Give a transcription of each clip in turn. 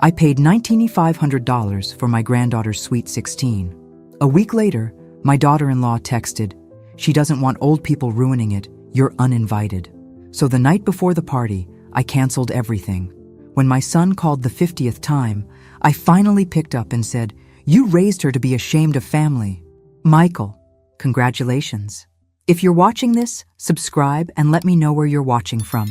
I paid $9,500 for my granddaughter's Sweet 16. A week later, my daughter-in-law texted, "She doesn't want old people ruining it, you're uninvited." So the night before the party, I canceled everything. When my son called the 50th time, I finally picked up and said, "You raised her to be ashamed of family." Michael, congratulations. If you're watching this, subscribe and let me know where you're watching from.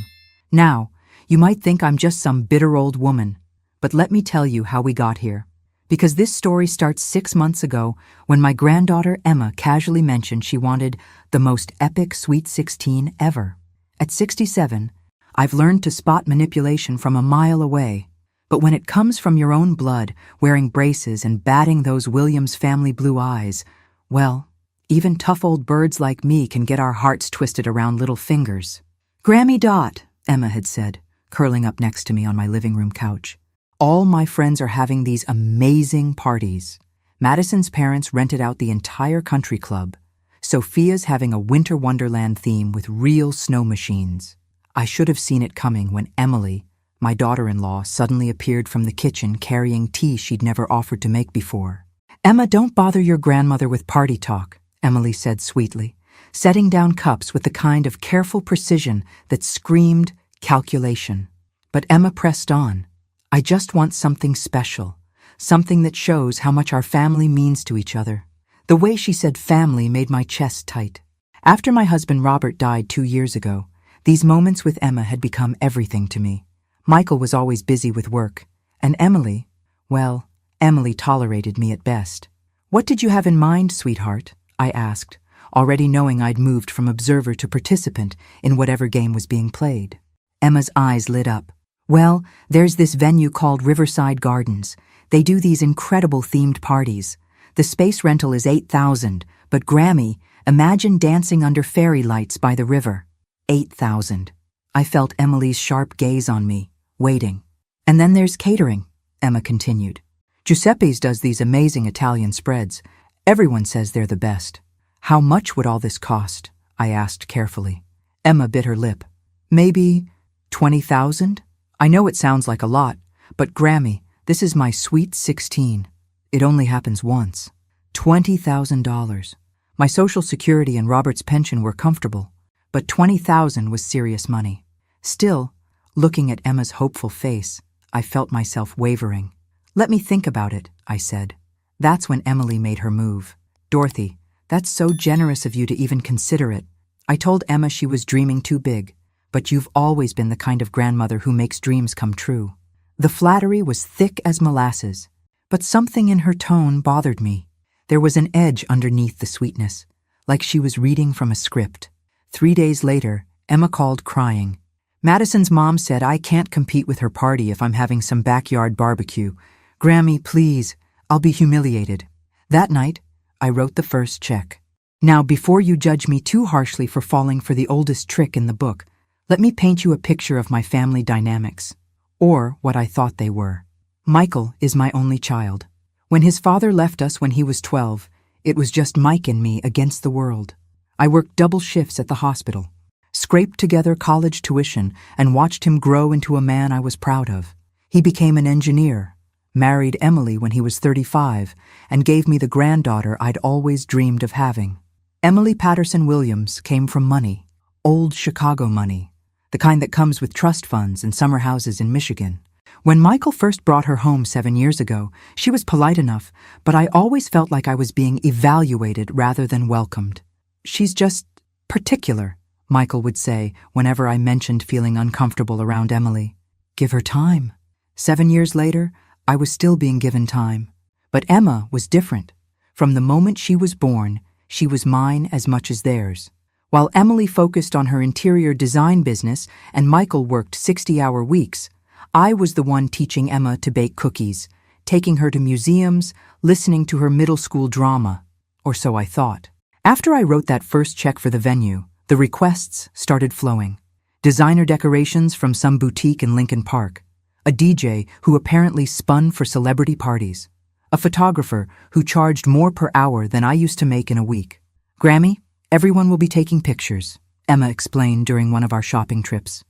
Now, you might think I'm just some bitter old woman, but let me tell you how we got here. Because this story starts 6 months ago when my granddaughter Emma casually mentioned she wanted the most epic Sweet 16 ever. At 67, I've learned to spot manipulation from a mile away. But when it comes from your own blood, wearing braces and batting those Williams family blue eyes, well, even tough old birds like me can get our hearts twisted around little fingers. "Grammy Dot," Emma had said, curling up next to me on my living room couch. "All my friends are having these amazing parties. Madison's parents rented out the entire country club. Sophia's having a winter wonderland theme with real snow machines." I should have seen it coming when Emily, my daughter-in-law, suddenly appeared from the kitchen carrying tea she'd never offered to make before. "Emma, don't bother your grandmother with party talk," Emily said sweetly, setting down cups with the kind of careful precision that screamed calculation. But Emma pressed on. "I just want something special, something that shows how much our family means to each other." The way she said family made my chest tight. After my husband Robert died 2 years ago, these moments with Emma had become everything to me. Michael was always busy with work, and Emily, well, Emily tolerated me at best. "What did you have in mind, sweetheart?" I asked, already knowing I'd moved from observer to participant in whatever game was being played. Emma's eyes lit up. "Well, there's this venue called Riverside Gardens. They do these incredible themed parties. The space rental is $8,000, but Grammy, imagine dancing under fairy lights by the river." 8,000. I felt Emily's sharp gaze on me, waiting. "And then there's catering," Emma continued. "Giuseppe's does these amazing Italian spreads. Everyone says they're the best." "How much would all this cost?" I asked carefully. Emma bit her lip. "Maybe 20,000? I know it sounds like a lot, but Grammy, this is my Sweet 16. It only happens once." $20,000. My Social Security and Robert's pension were comfortable, but 20,000 was serious money. Still, looking at Emma's hopeful face, I felt myself wavering. "Let me think about it," I said. That's when Emily made her move. "Dorothy, that's so generous of you to even consider it. I told Emma she was dreaming too big, but you've always been the kind of grandmother who makes dreams come true." The flattery was thick as molasses, but something in her tone bothered me. There was an edge underneath the sweetness, like she was reading from a script. 3 days later, Emma called crying. "Madison's mom said I can't compete with her party if I'm having some backyard barbecue. Grammy, please, I'll be humiliated." That night, I wrote the first check. Now, before you judge me too harshly for falling for the oldest trick in the book, let me paint you a picture of my family dynamics, or what I thought they were. Michael is my only child. When his father left us when he was 12, it was just Mike and me against the world. I worked double shifts at the hospital, scraped together college tuition, and watched him grow into a man I was proud of. He became an engineer, married Emily when he was 35, and gave me the granddaughter I'd always dreamed of having. Emily Patterson Williams came from money, old Chicago money, the kind that comes with trust funds and summer houses in Michigan. When Michael first brought her home 7 years ago, she was polite enough, but I always felt like I was being evaluated rather than welcomed. "She's just particular," Michael would say whenever I mentioned feeling uncomfortable around Emily. Give her time. 7 years later, I was still being given time. But Emma was different. From the moment she was born, she was mine as much as theirs. While Emily focused on her interior design business and Michael worked 60-hour weeks, I was the one teaching Emma to bake cookies, taking her to museums, listening to her middle school drama, or so I thought. After I wrote that first check for the venue, the requests started flowing. Designer decorations from some boutique in Lincoln Park, a DJ who apparently spun for celebrity parties, a photographer who charged more per hour than I used to make in a week. "Grammy, everyone will be taking pictures," Emma explained during one of our shopping trips.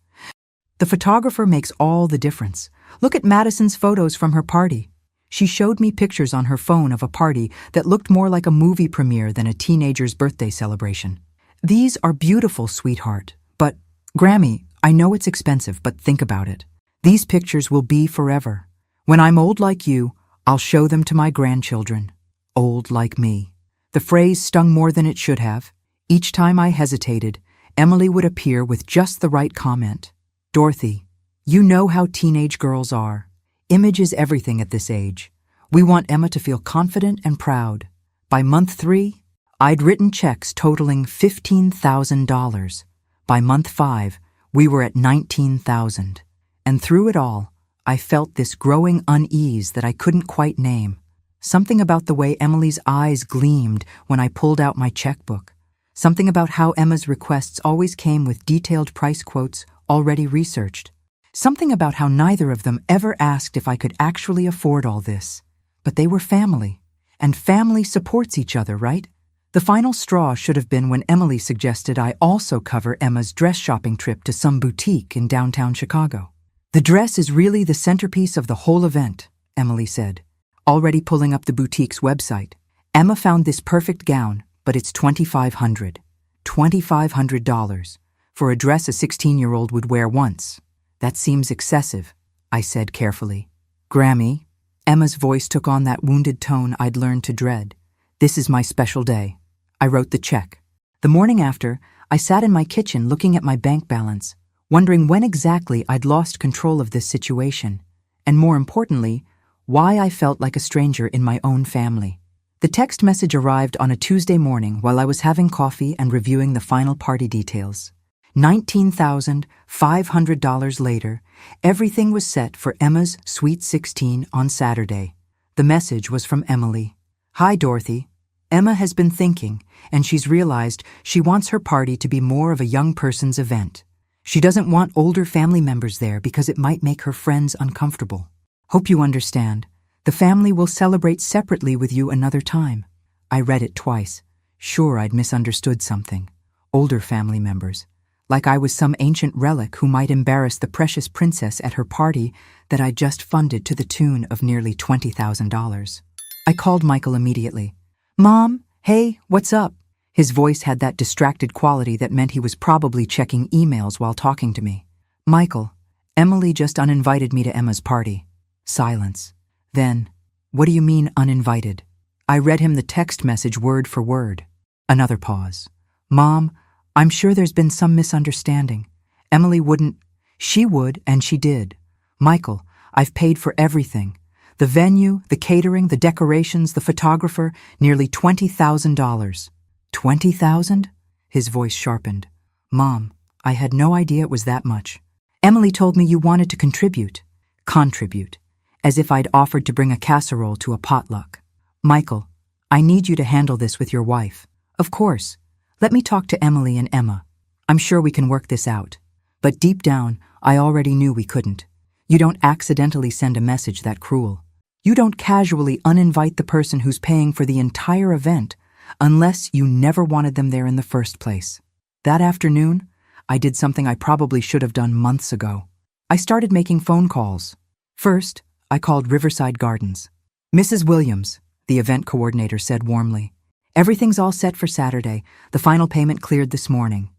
"The photographer makes all the difference. Look at Madison's photos from her party. She showed me pictures on her phone of a party that looked more like a movie premiere than a teenager's birthday celebration. These are beautiful, sweetheart. But, Grammy, I know it's expensive, but think about it. These pictures will be forever. When I'm old like you, I'll show them to my grandchildren. Old like me. The phrase stung more than it should have. Each time I hesitated, Emily would appear with just the right comment. Dorothy, you know how teenage girls are. Image is everything at this age. We want Emma to feel confident and proud. By month 3, I'd written checks totaling $15,000. By month 5, we were at $19,000. And through it all, I felt this growing unease that I couldn't quite name. Something about the way Emily's eyes gleamed when I pulled out my checkbook. Something about how Emma's requests always came with detailed price quotes already researched. Something about how neither of them ever asked if I could actually afford all this. But they were family, and family supports each other, right? The final straw should have been when Emily suggested I also cover Emma's dress shopping trip to some boutique in downtown Chicago. The dress is really the centerpiece of the whole event, Emily said, already pulling up the boutique's website. Emma found this perfect gown, but it's $2,500. $2,500 for a dress a 16-year-old would wear once. That seems excessive, I said carefully. Grammy, Emma's voice took on that wounded tone I'd learned to dread. This is my special day. I wrote the check. The morning after, I sat in my kitchen looking at my bank balance, wondering when exactly I'd lost control of this situation, and more importantly, why I felt like a stranger in my own family. The text message arrived on a Tuesday morning while I was having coffee and reviewing the final party details. $19,500 later, everything was set for Emma's Sweet 16 on Saturday. The message was from Emily. Hi, Dorothy. Emma has been thinking, and she's realized she wants her party to be more of a young person's event. She doesn't want older family members there because it might make her friends uncomfortable. Hope you understand. The family will celebrate separately with you another time. I read it twice. Sure, I'd misunderstood something. Older family members. Like I was some ancient relic who might embarrass the precious princess at her party that I'd just funded to the tune of nearly $20,000. I called Michael immediately. Mom, hey, what's up? His voice had that distracted quality that meant he was probably checking emails while talking to me. Michael, Emily just uninvited me to Emma's party. Silence. Then, what do you mean uninvited? I read him the text message word for word. Another pause. Mom, I'm sure there's been some misunderstanding. Emily wouldn't. She would, and she did. Michael, I've paid for everything. The venue, the catering, the decorations, the photographer, nearly $20,000. $20,000? His voice sharpened. Mom, I had no idea it was that much. Emily told me you wanted to contribute. Contribute. As if I'd offered to bring a casserole to a potluck. Michael, I need you to handle this with your wife. Of course. Let me talk to Emily and Emma. I'm sure we can work this out. But deep down, I already knew we couldn't. You don't accidentally send a message that cruel. You don't casually uninvite the person who's paying for the entire event unless you never wanted them there in the first place. That afternoon, I did something I probably should have done months ago. I started making phone calls. First, I called Riverside Gardens. Mrs. Williams, the event coordinator said warmly. Everything's all set for Saturday. The final payment cleared this morning.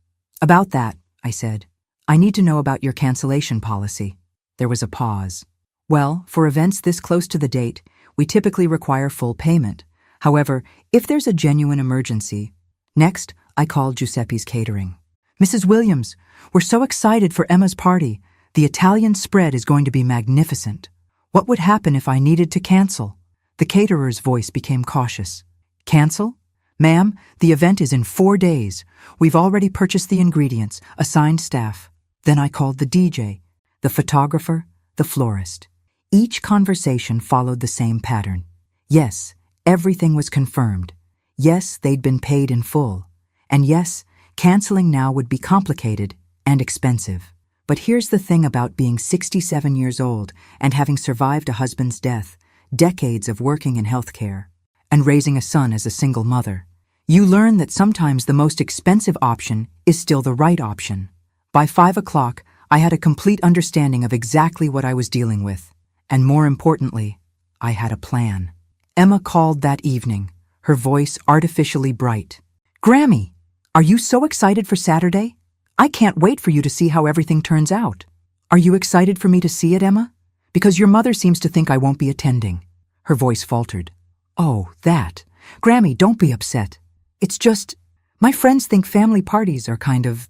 About that, I said. I need to know about your cancellation policy. There was a pause. Well, for events this close to the date, we typically require full payment. However, if there's a genuine emergency. Next, I called Giuseppe's Catering. Mrs. Williams, we're so excited for Emma's party. The Italian spread is going to be magnificent. What would happen if I needed to cancel? The caterer's voice became cautious. Cancel? Ma'am, the event is in 4 days. We've already purchased the ingredients, assigned staff. Then I called the DJ, the photographer, the florist. Each conversation followed the same pattern. Yes, everything was confirmed. Yes, they'd been paid in full. And yes, canceling now would be complicated and expensive. But here's the thing about being 67 years old and having survived a husband's death, decades of working in healthcare, and raising a son as a single mother. You learn that sometimes the most expensive option is still the right option. By 5 o'clock, I had a complete understanding of exactly what I was dealing with. And more importantly, I had a plan. Emma called that evening, her voice artificially bright. "Grammy, are you so excited for Saturday? I can't wait for you to see how everything turns out." "Are you excited for me to see it, Emma? Because your mother seems to think I won't be attending." Her voice faltered. "Oh, that. Grammy, don't be upset. It's just, my friends think family parties are kind of,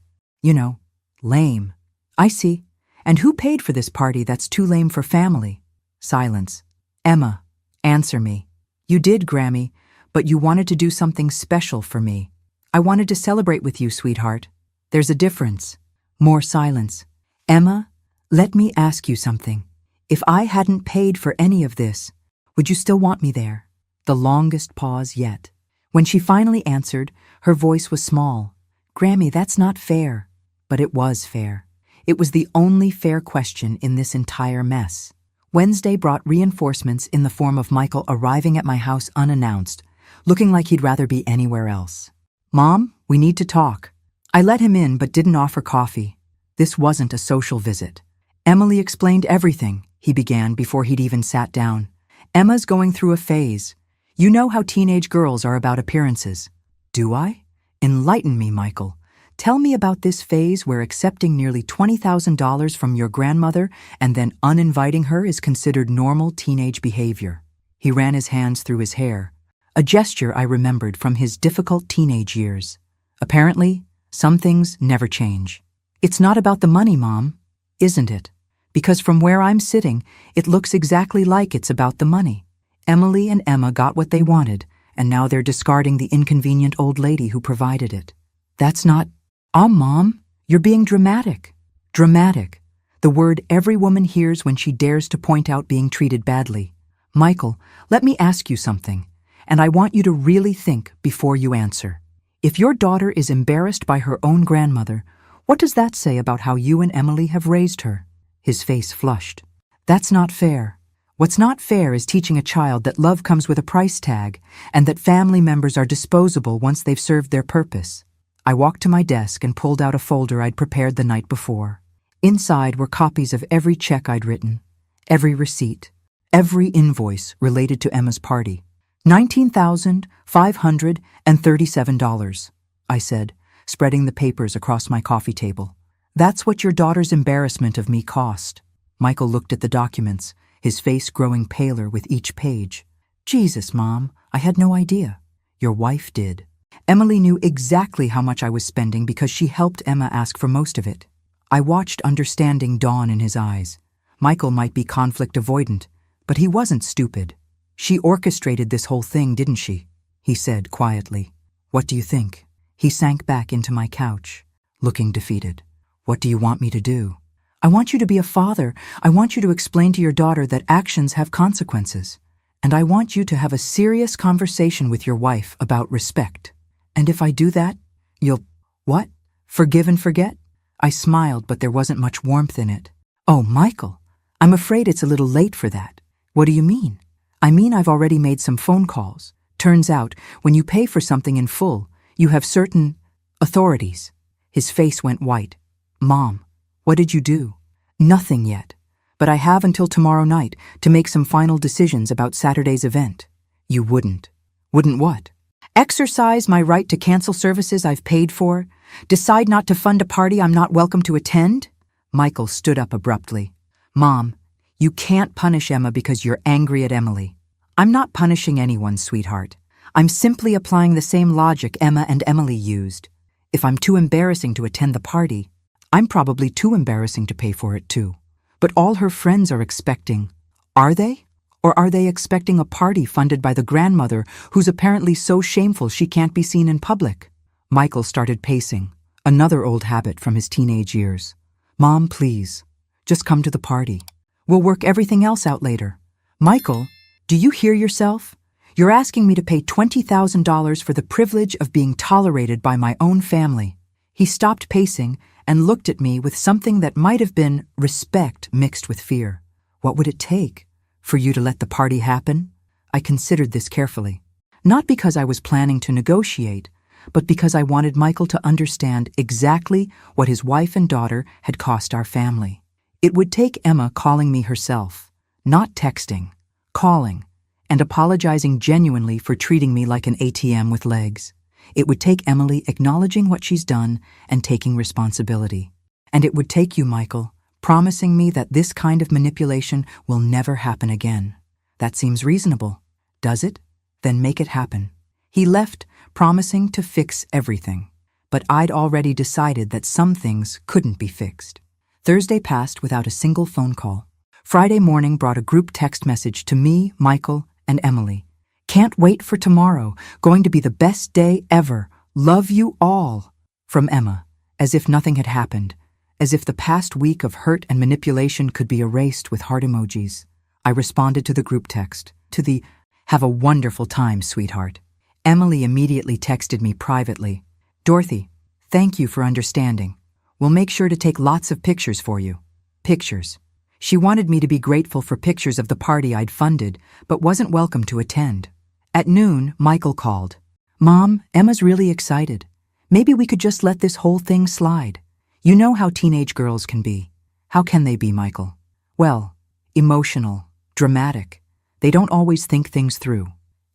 lame." "I see. And who paid for this party that's too lame for family?" Silence. "Emma, answer me." "You did, Grammy, but you wanted to do something special for me." "I wanted to celebrate with you, sweetheart." "There's a difference." More silence. "Emma, let me ask you something. If I hadn't paid for any of this, would you still want me there?" The longest pause yet. When she finally answered, her voice was small. "Grammy, that's not fair." But it was fair. It was the only fair question in this entire mess. Wednesday brought reinforcements in the form of Michael arriving at my house unannounced, looking like he'd rather be anywhere else. "Mom, we need to talk." I let him in but didn't offer coffee. This wasn't a social visit. "Emily explained everything," he began before he'd even sat down. "Emma's going through a phase. You know how teenage girls are about appearances." "Do I? Enlighten me, Michael. Tell me about this phase where accepting nearly $20,000 from your grandmother and then uninviting her is considered normal teenage behavior." He ran his hands through his hair, a gesture I remembered from his difficult teenage years. "Apparently, some things never change." "It's not about the money, Mom, isn't it? Because from where I'm sitting, it looks exactly like it's about the money. Emily and Emma got what they wanted, and now they're discarding the inconvenient old lady who provided it." "That's not—" Mom, you're being dramatic." "Dramatic. The word every woman hears when she dares to point out being treated badly. Michael, let me ask you something, and I want you to really think before you answer. If your daughter is embarrassed by her own grandmother, what does that say about how you and Emily have raised her?" His face flushed. "That's not fair. What's not fair is teaching a child that love comes with a price tag and that family members are disposable once they've served their purpose." I walked to my desk and pulled out a folder I'd prepared the night before. Inside were copies of every check I'd written, every receipt, every invoice related to Emma's party. $19,537, I said, spreading the papers across my coffee table. "That's what your daughter's embarrassment of me cost." Michael looked at the documents, his face growing paler with each page. "Jesus, Mom, I had no idea." "Your wife did. Emily knew exactly how much I was spending because she helped Emma ask for most of it." I watched understanding dawn in his eyes. Michael might be conflict avoidant, but he wasn't stupid. "She orchestrated this whole thing, didn't she?" he said quietly. "What do you think?" He sank back into my couch, looking defeated. "What do you want me to do?" "I want you to be a father. I want you to explain to your daughter that actions have consequences. And I want you to have a serious conversation with your wife about respect. And if I do that, you'll—" "What? Forgive and forget?" I smiled, but there wasn't much warmth in it. "Oh, Michael, I'm afraid it's a little late for that." "What do you mean?" "I mean I've already made some phone calls. Turns out, when you pay for something in full, you have certain authorities." His face went white. "Mom, what did you do?" "Nothing yet. But I have until tomorrow night to make some final decisions about Saturday's event." "You wouldn't." "Wouldn't what?" "Exercise my right to cancel services I've paid for? Decide not to fund a party I'm not welcome to attend?" Michael stood up abruptly. "Mom, you can't punish Emma because you're angry at Emily." "I'm not punishing anyone, sweetheart. I'm simply applying the same logic Emma and Emily used. If I'm too embarrassing to attend the party, I'm probably too embarrassing to pay for it too. But all her friends are expecting. Are they? Or are they expecting a party funded by the grandmother who's apparently so shameful she can't be seen in public?" Michael started pacing, another old habit from his teenage years. "Mom, please, just come to the party. We'll work everything else out later." "Michael, do you hear yourself? You're asking me to pay $20,000 for the privilege of being tolerated by my own family." He stopped pacing and looked at me with something that might have been respect mixed with fear. "What would it take? For you to let the party happen?" I considered this carefully. Not because I was planning to negotiate, but because I wanted Michael to understand exactly what his wife and daughter had cost our family. It would take Emma calling me herself, not texting, calling, and apologizing genuinely for treating me like an ATM with legs. It would take Emily acknowledging what she's done and taking responsibility. And it would take you, Michael, promising me that this kind of manipulation will never happen again. That seems reasonable, does it? Then make it happen. He left, promising to fix everything. But I'd already decided that some things couldn't be fixed. Thursday passed without a single phone call. Friday morning brought a group text message to me, Michael, and Emily. Can't wait for tomorrow. Going to be the best day ever. Love you all. From Emma, as if nothing had happened, as if the past week of hurt and manipulation could be erased with heart emojis. I responded to the group text, to the "Have a wonderful time, sweetheart." Emily immediately texted me privately. Dorothy, thank you for understanding. We'll make sure to take lots of pictures for you. Pictures. She wanted me to be grateful for pictures of the party I'd funded, but wasn't welcome to attend. At noon, Michael called. Mom, Emma's really excited. Maybe we could just let this whole thing slide. You know how teenage girls can be. How can they be, Michael? Well, emotional, dramatic. They don't always think things through.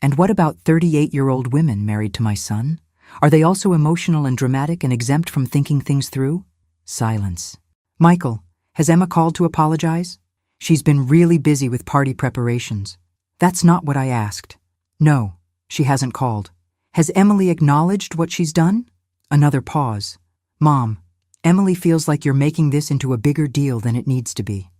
And what about 38-year-old women married to my son? Are they also emotional and dramatic and exempt from thinking things through? Silence. Michael, has Emma called to apologize? She's been really busy with party preparations. That's not what I asked. No, she hasn't called. Has Emily acknowledged what she's done? Another pause. Mom, Emily feels like you're making this into a bigger deal than it needs to be.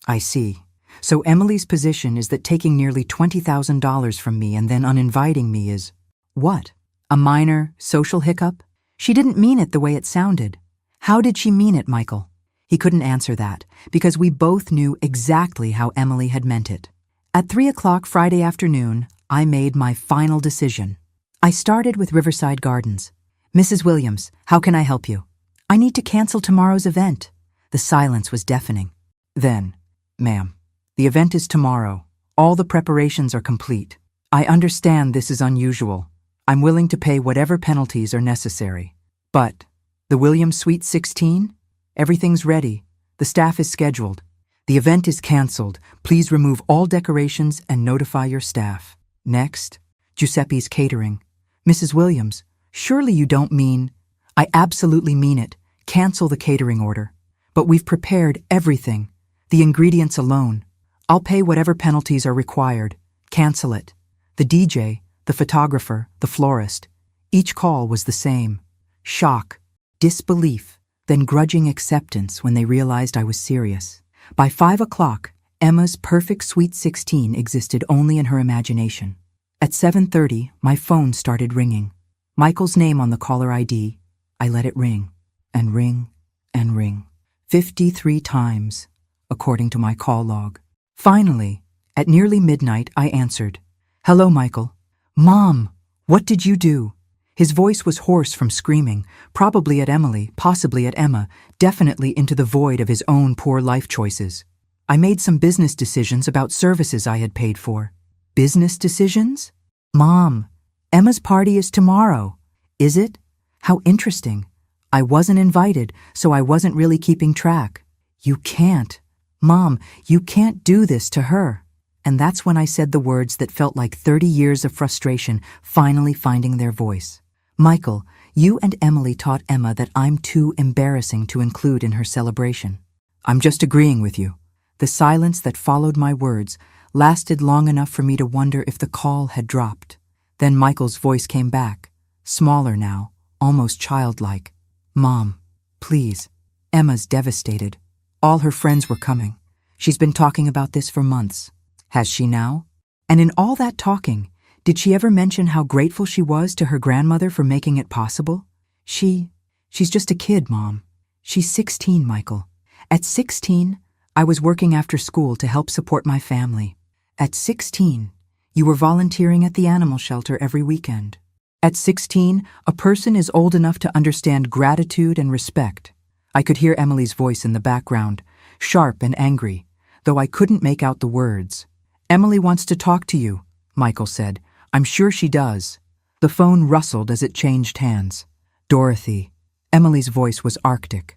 I see. So Emily's position is that taking nearly $20,000 from me and then uninviting me is, what? A minor social hiccup? She didn't mean it the way it sounded. How did she mean it, Michael? He couldn't answer that, because we both knew exactly how Emily had meant it. At 3 o'clock Friday afternoon, I made my final decision. I started with Riverside Gardens. Mrs. Williams, how can I help you? I need to cancel tomorrow's event. The silence was deafening. Then, ma'am, the event is tomorrow. All the preparations are complete. I understand this is unusual. I'm willing to pay whatever penalties are necessary. But, the Williams Suite 16? Everything's ready. The staff is scheduled. The event is canceled. Please remove all decorations and notify your staff. Next, Giuseppe's Catering. Mrs. Williams, surely you don't mean... I absolutely mean it. Cancel the catering order. But we've prepared everything. The ingredients alone. I'll pay whatever penalties are required. Cancel it. The DJ, the photographer, the florist. Each call was the same. Shock, disbelief, then grudging acceptance when they realized I was serious. By 5 o'clock, Emma's perfect Sweet 16 existed only in her imagination. At 7:30, my phone started ringing. Michael's name on the caller ID. I let it ring, and ring, and ring. 53 times, according to my call log. Finally, at nearly midnight, I answered. Hello, Michael. Mom, what did you do? His voice was hoarse from screaming, probably at Emily, possibly at Emma, definitely into the void of his own poor life choices. I made some business decisions about services I had paid for. Business decisions? Mom, Emma's party is tomorrow. Is it? How interesting. I wasn't invited, so I wasn't really keeping track. You can't. Mom, you can't do this to her. And that's when I said the words that felt like 30 years of frustration finally finding their voice. Michael, you and Emily taught Emma that I'm too embarrassing to include in her celebration. I'm just agreeing with you. The silence that followed my words lasted long enough for me to wonder if the call had dropped. Then Michael's voice came back, smaller now, almost childlike. Mom, please. Emma's devastated. All her friends were coming. She's been talking about this for months. Has she now? And in all that talking, did she ever mention how grateful she was to her grandmother for making it possible? She's just a kid, Mom. She's 16, Michael. At 16, I was working after school to help support my family. At 16, you were volunteering at the animal shelter every weekend. At 16, a person is old enough to understand gratitude and respect. I could hear Emily's voice in the background, sharp and angry, though I couldn't make out the words. Emily wants to talk to you, Michael said. I'm sure she does. The phone rustled as it changed hands. Dorothy. Emily's voice was arctic.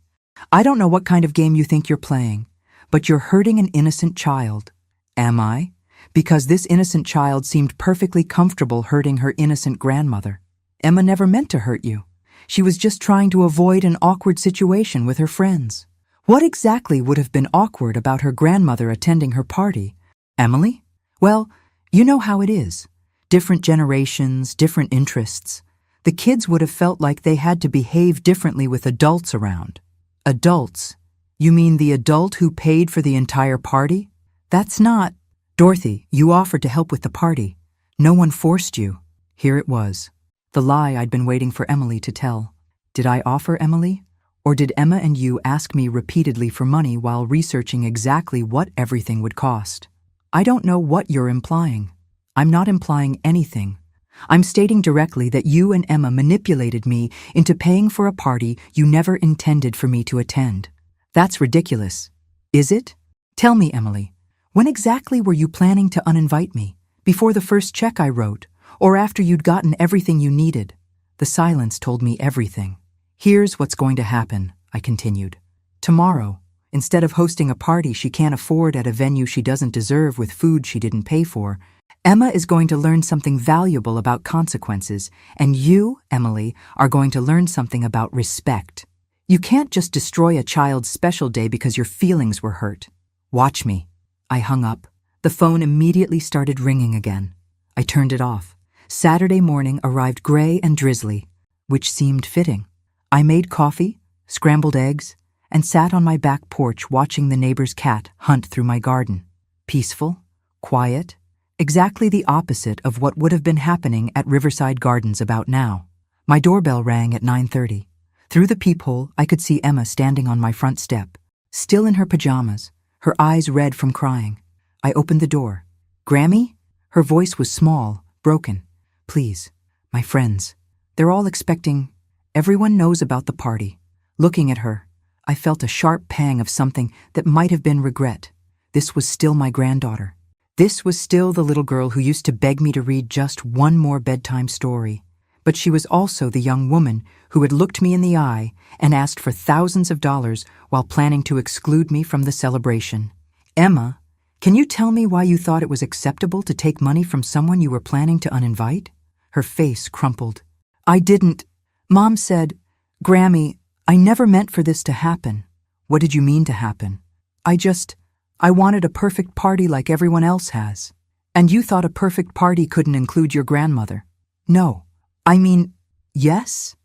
I don't know what kind of game you think you're playing, but you're hurting an innocent child. Am I? Because this innocent child seemed perfectly comfortable hurting her innocent grandmother. Emma never meant to hurt you. She was just trying to avoid an awkward situation with her friends. What exactly would have been awkward about her grandmother attending her party? Emily? Well, you know how it is. Different generations, different interests. The kids would have felt like they had to behave differently with adults around. Adults? You mean the adult who paid for the entire party? That's not… Dorothy, you offered to help with the party. No one forced you. Here it was. The lie I'd been waiting for Emily to tell. Did I offer, Emily? Or did Emma and you ask me repeatedly for money while researching exactly what everything would cost? I don't know what you're implying. I'm not implying anything. I'm stating directly that you and Emma manipulated me into paying for a party you never intended for me to attend. That's ridiculous. Is it? Tell me, Emily, when exactly were you planning to uninvite me? Before the first check I wrote, or after you'd gotten everything you needed? The silence told me everything. Here's what's going to happen, I continued. Tomorrow, instead of hosting a party she can't afford at a venue she doesn't deserve with food she didn't pay for, Emma is going to learn something valuable about consequences, and you, Emily, are going to learn something about respect. You can't just destroy a child's special day because your feelings were hurt. Watch me. I hung up. The phone immediately started ringing again. I turned it off. Saturday morning arrived gray and drizzly, which seemed fitting. I made coffee, scrambled eggs, and sat on my back porch watching the neighbor's cat hunt through my garden. Peaceful, quiet, exactly the opposite of what would have been happening at Riverside Gardens about now. My doorbell rang at 9:30. Through the peephole, I could see Emma standing on my front step, still in her pajamas, her eyes red from crying. I opened the door. Grammy? Her voice was small, broken. Please, my friends. They're all expecting… Everyone knows about the party. Looking at her, I felt a sharp pang of something that might have been regret. This was still my granddaughter. This was still the little girl who used to beg me to read just one more bedtime story. But she was also the young woman who had looked me in the eye and asked for thousands of dollars while planning to exclude me from the celebration. Emma, can you tell me why you thought it was acceptable to take money from someone you were planning to uninvite? Her face crumpled. I didn't. Mom said, Grammy, I never meant for this to happen. What did you mean to happen? I wanted a perfect party like everyone else has. And you thought a perfect party couldn't include your grandmother. No. Yes?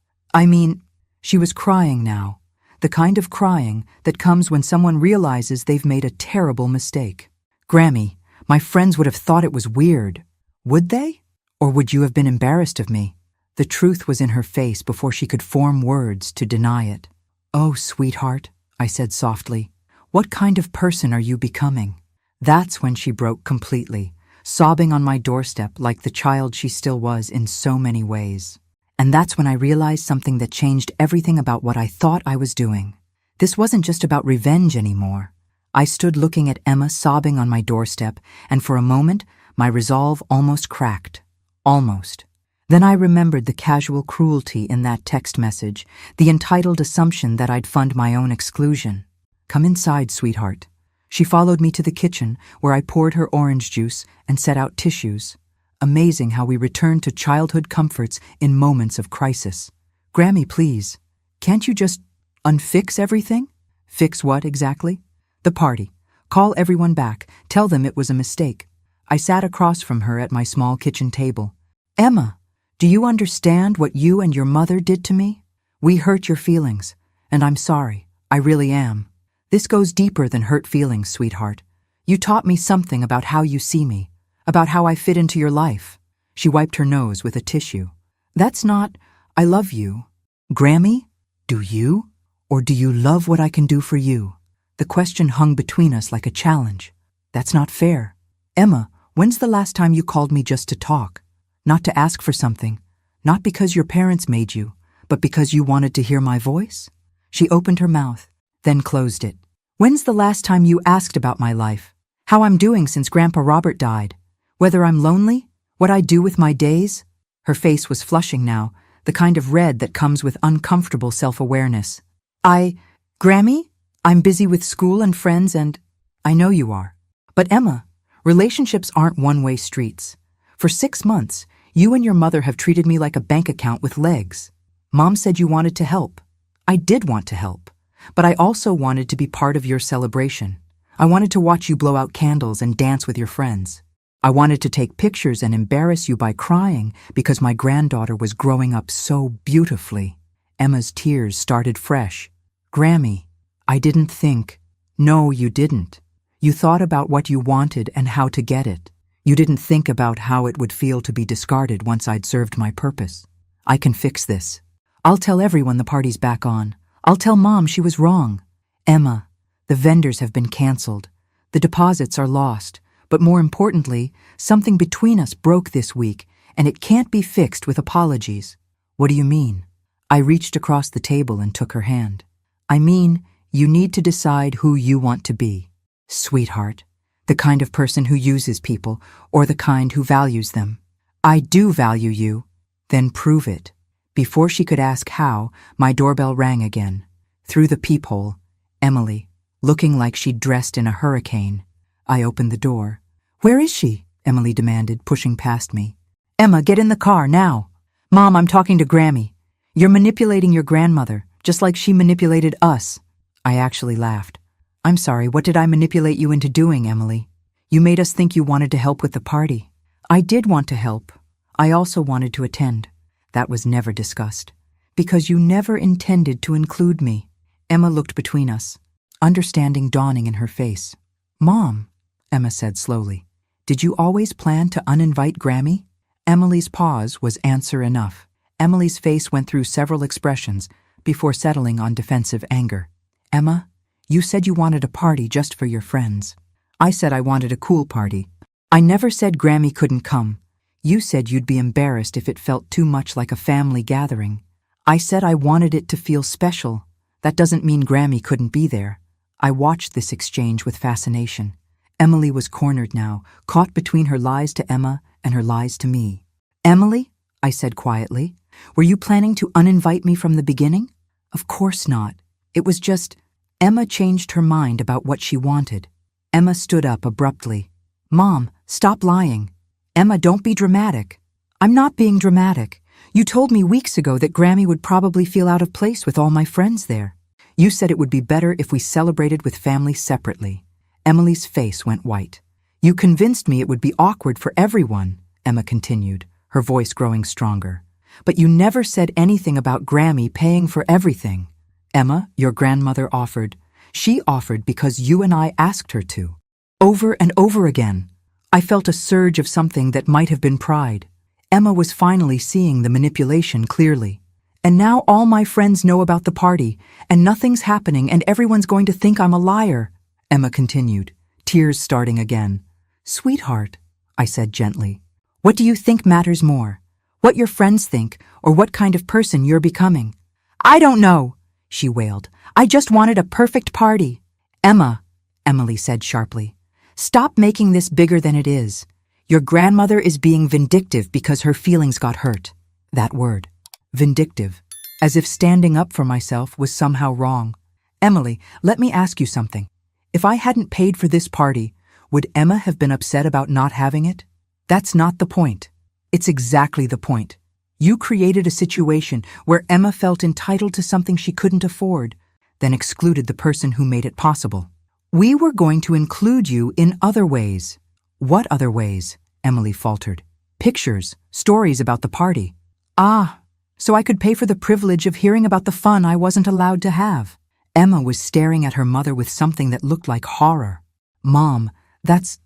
She was crying now. The kind of crying that comes when someone realizes they've made a terrible mistake. Grammy, my friends would have thought it was weird. Would they? Or would you have been embarrassed of me? The truth was in her face before she could form words to deny it. Oh, sweetheart, I said softly. What kind of person are you becoming? That's when she broke completely, sobbing on my doorstep like the child she still was in so many ways. And that's when I realized something that changed everything about what I thought I was doing. This wasn't just about revenge anymore. I stood looking at Emma sobbing on my doorstep, and for a moment, my resolve almost cracked. Almost. Then I remembered the casual cruelty in that text message, the entitled assumption that I'd fund my own exclusion. Come inside, sweetheart. She followed me to the kitchen, where I poured her orange juice and set out tissues. Amazing how we returned to childhood comforts in moments of crisis. Grammy, please, can't you just unfix everything? Fix what exactly? The party. Call everyone back. Tell them it was a mistake. I sat across from her at my small kitchen table. Emma, do you understand what you and your mother did to me? We hurt your feelings, and I'm sorry. I really am. This goes deeper than hurt feelings, sweetheart. You taught me something about how you see me, about how I fit into your life. She wiped her nose with a tissue. That's not, I love you. Grammy, do you? Or do you love what I can do for you? The question hung between us like a challenge. That's not fair. Emma, when's the last time you called me just to talk? Not to ask for something. Not because your parents made you, but because you wanted to hear my voice? She opened her mouth, then closed it. When's the last time you asked about my life? How I'm doing since Grandpa Robert died? Whether I'm lonely? What I do with my days? Her face was flushing now, the kind of red that comes with uncomfortable self-awareness. Grammy, I'm busy with school and friends and I know you are. But Emma, relationships aren't one-way streets. For 6 months, you and your mother have treated me like a bank account with legs. Mom said you wanted to help. I did want to help, but I also wanted to be part of your celebration. I wanted to watch you blow out candles and dance with your friends. I wanted to take pictures and embarrass you by crying because my granddaughter was growing up so beautifully. Emma's tears started fresh. Grammy, I didn't think. No, you didn't. You thought about what you wanted and how to get it. You didn't think about how it would feel to be discarded once I'd served my purpose. I can fix this. I'll tell everyone the party's back on. I'll tell Mom she was wrong. Emma, the vendors have been canceled. The deposits are lost. But more importantly, something between us broke this week, and it can't be fixed with apologies. What do you mean? I reached across the table and took her hand. I mean, you need to decide who you want to be. Sweetheart, the kind of person who uses people, or the kind who values them. I do value you. Then prove it. Before she could ask how, my doorbell rang again. Through the peephole, Emily, looking like she'd dressed in a hurricane. I opened the door. Where is she? Emily demanded, pushing past me. Emma, get in the car, now. Mom, I'm talking to Grammy. You're manipulating your grandmother, just like she manipulated us. I actually laughed. I'm sorry, what did I manipulate you into doing, Emily? You made us think you wanted to help with the party. I did want to help. I also wanted to attend. That was never discussed. Because you never intended to include me. Emma looked between us, understanding dawning in her face. Mom, Emma said slowly, did you always plan to uninvite Grammy? Emily's pause was answer enough. Emily's face went through several expressions before settling on defensive anger. Emma, you said you wanted a party just for your friends. I said I wanted a cool party. I never said Grammy couldn't come. You said you'd be embarrassed if it felt too much like a family gathering. I said I wanted it to feel special. That doesn't mean Grammy couldn't be there. I watched this exchange with fascination. Emily was cornered now, caught between her lies to Emma and her lies to me. Emily, I said quietly, were you planning to uninvite me from the beginning? Of course not. It was just, Emma changed her mind about what she wanted. Emma stood up abruptly. Mom, stop lying. Emma, don't be dramatic. I'm not being dramatic. You told me weeks ago that Grammy would probably feel out of place with all my friends there. You said it would be better if we celebrated with family separately. Emily's face went white. You convinced me it would be awkward for everyone, Emma continued, her voice growing stronger. But you never said anything about Grammy paying for everything. Emma, your grandmother offered. She offered because you and I asked her to. Over and over again. I felt a surge of something that might have been pride. Emma was finally seeing the manipulation clearly. And now all my friends know about the party, and nothing's happening, and everyone's going to think I'm a liar. Emma continued, tears starting again. Sweetheart, I said gently, what do you think matters more? What your friends think, or what kind of person you're becoming? I don't know, she wailed. I just wanted a perfect party. Emma, Emily said sharply, stop making this bigger than it is. Your grandmother is being vindictive because her feelings got hurt. That word, vindictive, as if standing up for myself was somehow wrong. Emily, let me ask you something. If I hadn't paid for this party, would Emma have been upset about not having it? That's not the point. It's exactly the point. You created a situation where Emma felt entitled to something she couldn't afford, then excluded the person who made it possible. We were going to include you in other ways. What other ways? Emily faltered. Pictures, stories about the party. Ah, so I could pay for the privilege of hearing about the fun I wasn't allowed to have. Emma was staring at her mother with something that looked like horror. Mom, that's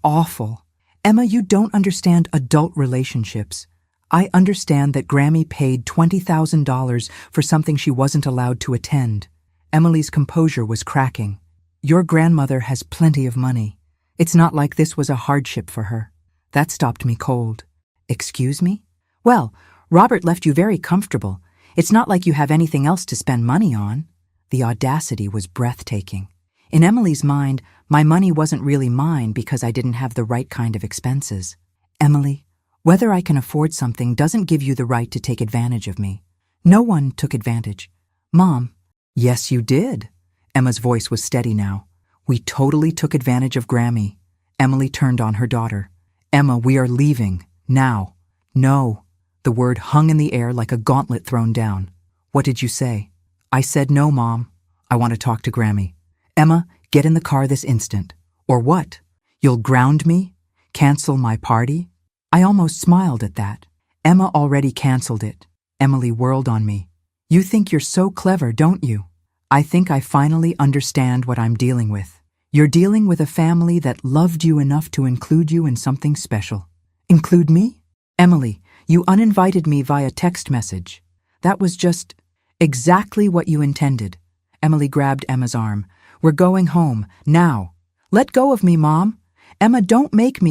awful. Emma, you don't understand adult relationships. I understand that Grammy paid $20,000 for something she wasn't allowed to attend. Emily's composure was cracking. Your grandmother has plenty of money. It's not like this was a hardship for her. That stopped me cold. Excuse me? Well, Robert left you very comfortable. It's not like you have anything else to spend money on. The audacity was breathtaking. In Emily's mind, my money wasn't really mine because I didn't have the right kind of expenses. Emily, Whether I can afford something doesn't give you the right to take advantage of me. No one took advantage. Mom. Yes, you did. Emma's voice was steady now. We totally took advantage of Grammy. Emily turned on her daughter. Emma, we are leaving. Now. No. The word hung in the air like a gauntlet thrown down. What did you say? I said no, Mom. I want to talk to Grammy. Emma, get in the car this instant. Or what? You'll ground me? Cancel my party? I almost smiled at that. Emma already canceled it. Emily whirled on me. You think you're so clever, don't you? I think I finally understand what I'm dealing with. You're dealing with a family that loved you enough to include you in something special. Include me? Emily, you uninvited me via text message. That was just exactly what you intended. Emily grabbed Emma's arm. We're going home, now. Let go of me, Mom. Emma, don't make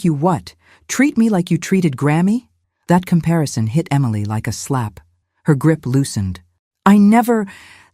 you what? Treat me like you treated Grammy? That comparison hit Emily like a slap. Her grip loosened.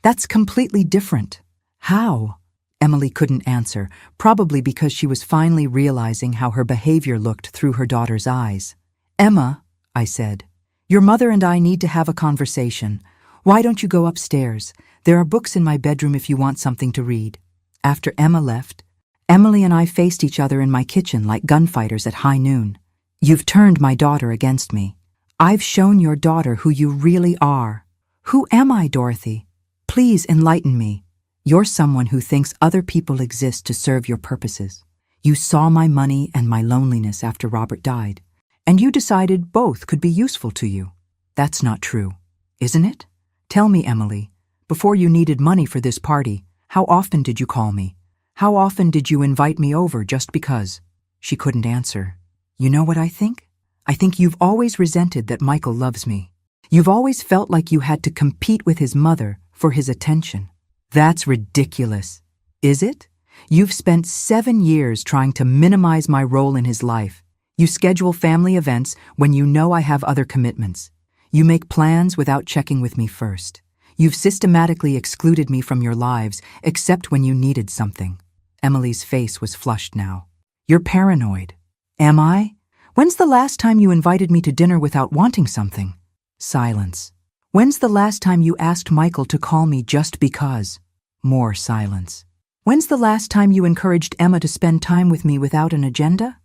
That's completely different. How? Emily couldn't answer, probably because she was finally realizing how her behavior looked through her daughter's eyes. Emma, I said, your mother and I need to have a conversation. Why don't you go upstairs? There are books in my bedroom if you want something to read. After Emma left, Emily and I faced each other in my kitchen like gunfighters at high noon. You've turned my daughter against me. I've shown your daughter who you really are. Who am I, Dorothy? Please enlighten me. You're someone who thinks other people exist to serve your purposes. You saw my money and my loneliness after Robert died, and you decided both could be useful to you. That's not true, isn't it? Tell me, Emily, before you needed money for this party, how often did you call me? How often did you invite me over just because? She couldn't answer. You know what I think? I think you've always resented that Michael loves me. You've always felt like you had to compete with his mother for his attention. That's ridiculous. Is it? You've spent 7 years trying to minimize my role in his life. You schedule family events when you know I have other commitments. You make plans without checking with me first. You've systematically excluded me from your lives except when you needed something. Emily's face was flushed now. You're paranoid. Am I? When's the last time you invited me to dinner without wanting something? Silence. When's the last time you asked Michael to call me just because? More silence. When's the last time you encouraged Emma to spend time with me without an agenda?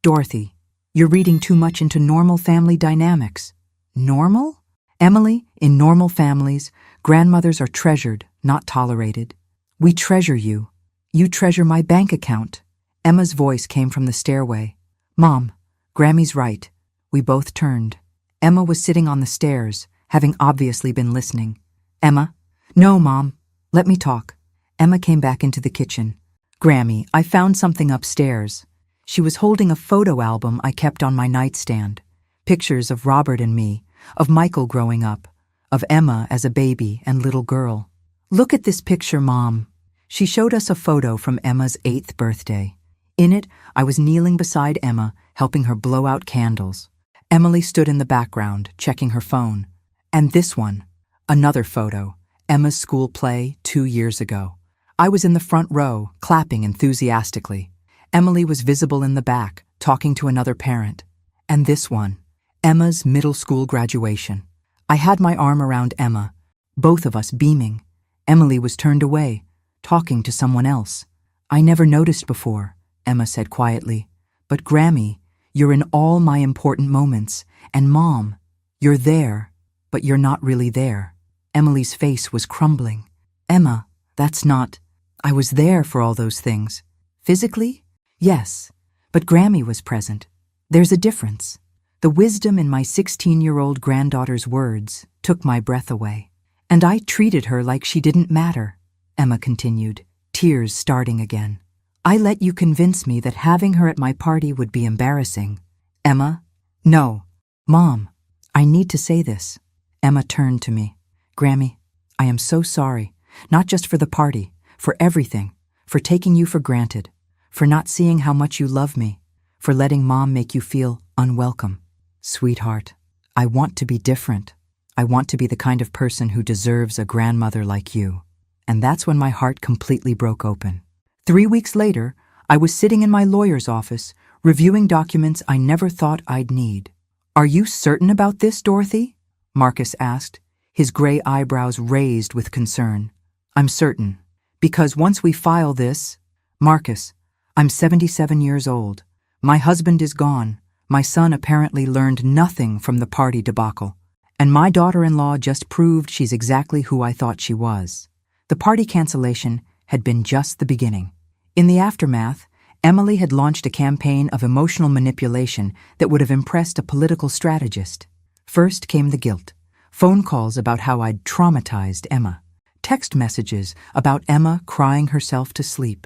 Dorothy, you're reading too much into normal family dynamics. Normal? Emily, in normal families, grandmothers are treasured, not tolerated. We treasure you. You treasure my bank account. Emma's voice came from the stairway. Mom, Grammy's right. We both turned. Emma was sitting on the stairs, having obviously been listening. Emma? No, Mom. Let me talk. Emma came back into the kitchen. Grammy, I found something upstairs. She was holding a photo album I kept on my nightstand. Pictures of Robert and me, of Michael growing up, of Emma as a baby and little girl. Look at this picture, Mom. She showed us a photo from Emma's 8th birthday. In it, I was kneeling beside Emma, helping her blow out candles. Emily stood in the background, checking her phone. And this one, another photo, Emma's school play 2 years ago. I was in the front row, clapping enthusiastically. Emily was visible in the back, talking to another parent. And this one, Emma's middle school graduation. I had my arm around Emma, both of us beaming. Emily was turned away, talking to someone else. I never noticed before, Emma said quietly. But Grammy, you're in all my important moments. And Mom, you're there, but you're not really there. Emily's face was crumbling. Emma, that's not... I was there for all those things. Physically? Yes, but Grammy was present. There's a difference. The wisdom in my 16-year-old granddaughter's words took my breath away. And I treated her like she didn't matter, Emma continued, tears starting again. I let you convince me that having her at my party would be embarrassing. Emma? No. Mom, I need to say this. Emma turned to me. Grammy, I am so sorry, not just for the party, for everything, for taking you for granted, for not seeing how much you love me, for letting Mom make you feel unwelcome. Sweetheart, I want to be different. I want to be the kind of person who deserves a grandmother like you. And that's when my heart completely broke open. 3 weeks later, I was sitting in my lawyer's office, reviewing documents I never thought I'd need. "Are you certain about this, Dorothy?" Marcus asked, his gray eyebrows raised with concern. "I'm certain. Because once we file this—" "Marcus, I'm 77 years old. My husband is gone. My son apparently learned nothing from the party debacle. And my daughter-in-law just proved she's exactly who I thought she was." The party cancellation had been just the beginning. In the aftermath, Emily had launched a campaign of emotional manipulation that would have impressed a political strategist. First came the guilt. Phone calls about how I'd traumatized Emma. Text messages about Emma crying herself to sleep.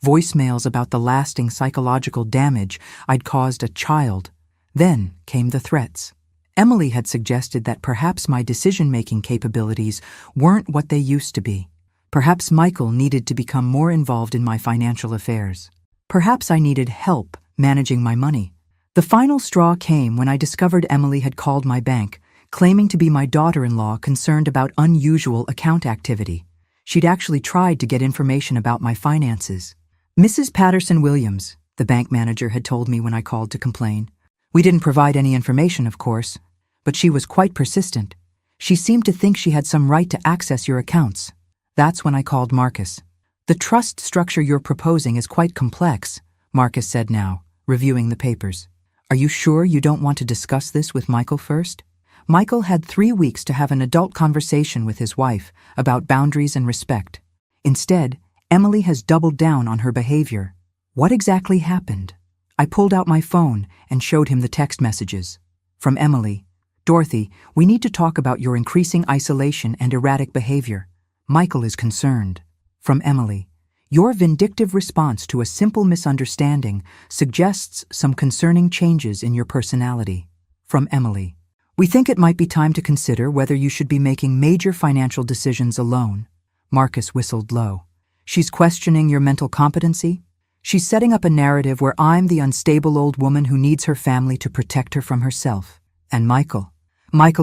Voicemails about the lasting psychological damage I'd caused a child. Then came the threats. Emily had suggested that perhaps my decision-making capabilities weren't what they used to be. Perhaps Michael needed to become more involved in my financial affairs. Perhaps I needed help managing my money. The final straw came when I discovered Emily had called my bank, claiming to be my daughter-in-law concerned about unusual account activity. She'd actually tried to get information about my finances. "Mrs. Patterson-Williams," the bank manager had told me when I called to complain. We didn't provide any information, of course, but she was quite persistent. She seemed to think she had some right to access your accounts. That's when I called Marcus. "The trust structure you're proposing is quite complex," Marcus said now, reviewing the papers. "Are you sure you don't want to discuss this with Michael first?" Michael had 3 weeks to have an adult conversation with his wife about boundaries and respect. Instead, Emily has doubled down on her behavior. What exactly happened? I pulled out my phone and showed him the text messages. From Emily: "Dorothy, we need to talk about your increasing isolation and erratic behavior. Michael is concerned." From Emily: "Your vindictive response to a simple misunderstanding suggests some concerning changes in your personality." From Emily: "We think it might be time to consider whether you should be making major financial decisions alone." Marcus whistled low. "She's questioning your mental competency? She's setting up a narrative where I'm the unstable old woman who needs her family to protect her from herself. And Michael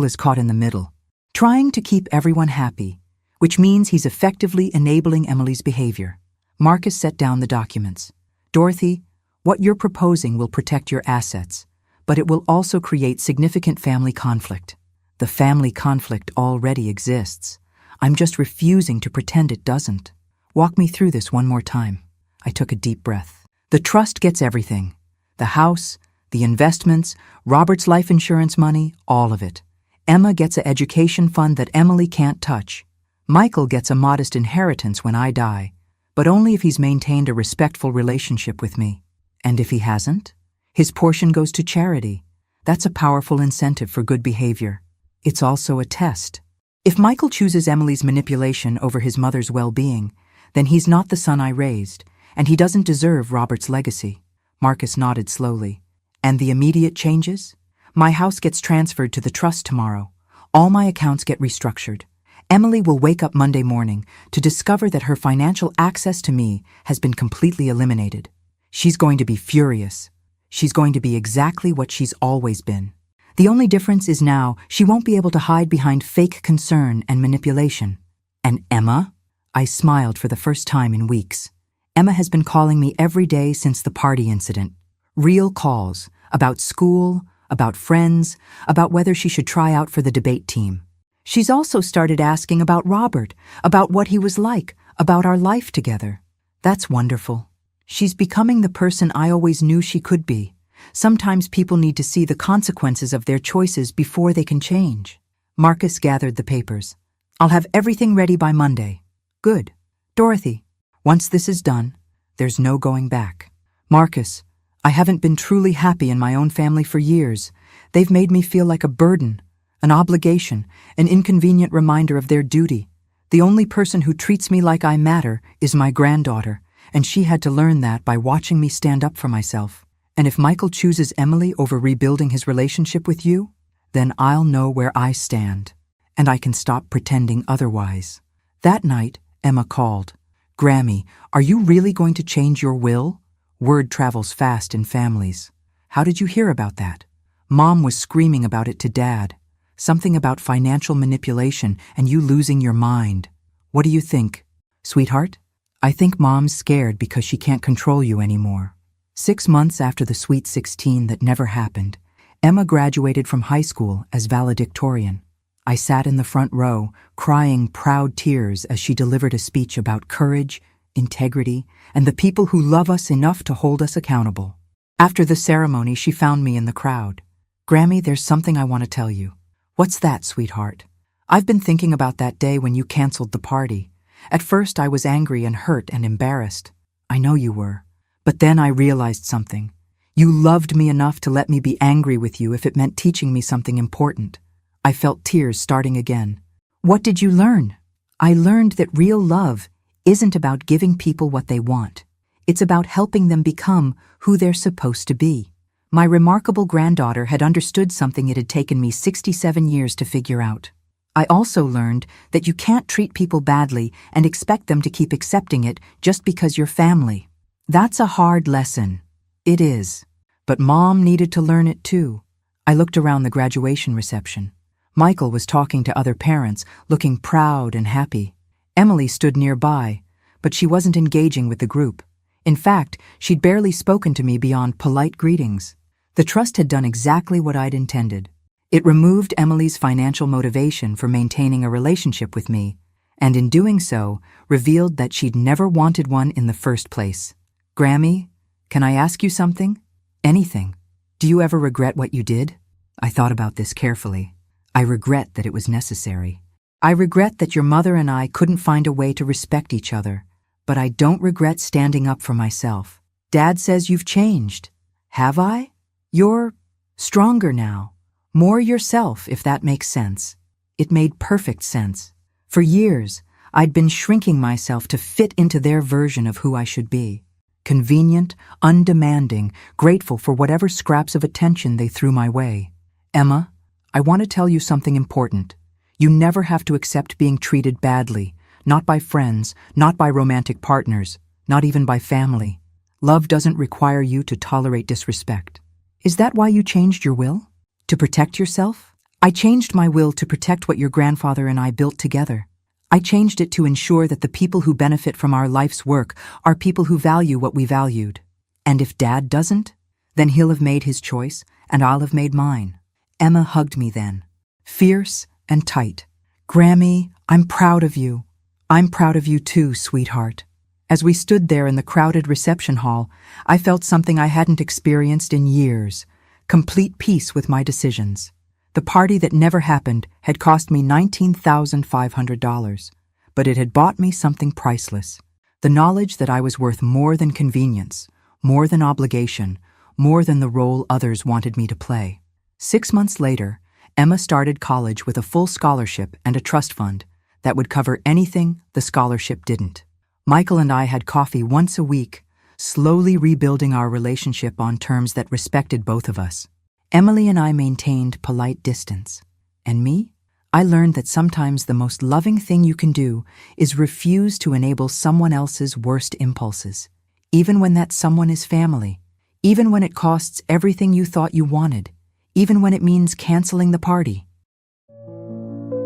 is caught in the middle, trying to keep everyone happy, which means he's effectively enabling Emily's behavior." Marcus set down the documents. "Dorothy, what you're proposing will protect your assets, but it will also create significant family conflict. The family conflict already exists. I'm just refusing to pretend it doesn't. Walk me through this one more time." I took a deep breath. "The trust gets everything. The house, the investments, Robert's life insurance money, all of it. Emma gets an education fund that Emily can't touch. Michael gets a modest inheritance when I die, but only if he's maintained a respectful relationship with me. And if he hasn't, his portion goes to charity. That's a powerful incentive for good behavior. It's also a test. If Michael chooses Emily's manipulation over his mother's well-being, then he's not the son I raised, and he doesn't deserve Robert's legacy." Marcus nodded slowly. "And the immediate changes? My house gets transferred to the trust tomorrow. All my accounts get restructured. Emily will wake up Monday morning to discover that her financial access to me has been completely eliminated. She's going to be furious. She's going to be exactly what she's always been. The only difference is now she won't be able to hide behind fake concern and manipulation. And Emma?" I smiled for the first time in weeks. "Emma has been calling me every day since the party incident. Real calls, about school, about friends, about whether she should try out for the debate team. She's also started asking about Robert, about what he was like, about our life together. That's wonderful. She's becoming the person I always knew she could be. Sometimes people need to see the consequences of their choices before they can change." Marcus gathered the papers. "I'll have everything ready by Monday." "Good. Dorothy, once this is done, there's no going back." "Marcus, I haven't been truly happy in my own family for years. They've made me feel like a burden, an obligation, an inconvenient reminder of their duty. The only person who treats me like I matter is my granddaughter, and she had to learn that by watching me stand up for myself. And if Michael chooses Emily over rebuilding his relationship with you, then I'll know where I stand, and I can stop pretending otherwise." That night, Emma called. "Grammy, are you really going to change your will? Word travels fast in families. How did you hear about that?" "Mom was screaming about it to Dad. Something about financial manipulation and you losing your mind. What do you think?" "Sweetheart, I think Mom's scared because she can't control you anymore." 6 months after the Sweet 16 that never happened, Emma graduated from high school as valedictorian. I sat in the front row, crying proud tears as she delivered a speech about courage, integrity, and the people who love us enough to hold us accountable. After the ceremony, she found me in the crowd. "Grammy, there's something I want to tell you." "What's that, sweetheart?" "I've been thinking about that day when you canceled the party. At first I was angry and hurt and embarrassed. I know you were. But then I realized something. You loved me enough to let me be angry with you if it meant teaching me something important." I felt tears starting again. "What did you learn?" "I learned that real love isn't about giving people what they want. It's about helping them become who they're supposed to be." My remarkable granddaughter had understood something it had taken me 67 years to figure out. I also learned that you can't treat people badly and expect them to keep accepting it just because you're family. That's a hard lesson. It is. But Mom needed to learn it too. I looked around the graduation reception. Michael was talking to other parents, looking proud and happy. Emily stood nearby, but she wasn't engaging with the group. In fact, she'd barely spoken to me beyond polite greetings. The trust had done exactly what I'd intended. It removed Emily's financial motivation for maintaining a relationship with me, and in doing so, revealed that she'd never wanted one in the first place. "Grammy, can I ask you something?" "Anything. Do you ever regret what you did?" I thought about this carefully. I regret that it was necessary. I regret that your mother and I couldn't find a way to respect each other, but I don't regret standing up for myself. Dad says you've changed. Have I? You're stronger now. More yourself, if that makes sense. It made perfect sense. For years, I'd been shrinking myself to fit into their version of who I should be. Convenient, undemanding, grateful for whatever scraps of attention they threw my way. "Emma, I want to tell you something important. You never have to accept being treated badly, not by friends, not by romantic partners, not even by family. Love doesn't require you to tolerate disrespect." "Is that why you changed your will? To protect yourself?" "I changed my will to protect what your grandfather and I built together. I changed it to ensure that the people who benefit from our life's work are people who value what we valued. And if Dad doesn't, then he'll have made his choice and I'll have made mine." Emma hugged me then, fierce and tight. "Grammy, I'm proud of you. I'm proud of you too, sweetheart." As we stood there in the crowded reception hall, I felt something I hadn't experienced in years. Complete peace with my decisions. The party that never happened had cost me $19,500, but it had bought me something priceless. The knowledge that I was worth more than convenience, more than obligation, more than the role others wanted me to play. 6 months later, Emma started college with a full scholarship and a trust fund that would cover anything the scholarship didn't. Michael and I had coffee once a week, slowly rebuilding our relationship on terms that respected both of us. Emily and I maintained polite distance. And me? I learned that sometimes the most loving thing you can do is refuse to enable someone else's worst impulses, even when that someone is family, even when it costs everything you thought you wanted, even when it means canceling the party.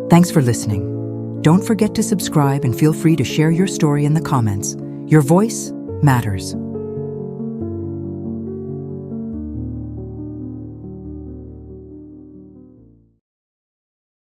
Thanks for listening. Don't forget to subscribe and feel free to share your story in the comments. Your voice matters.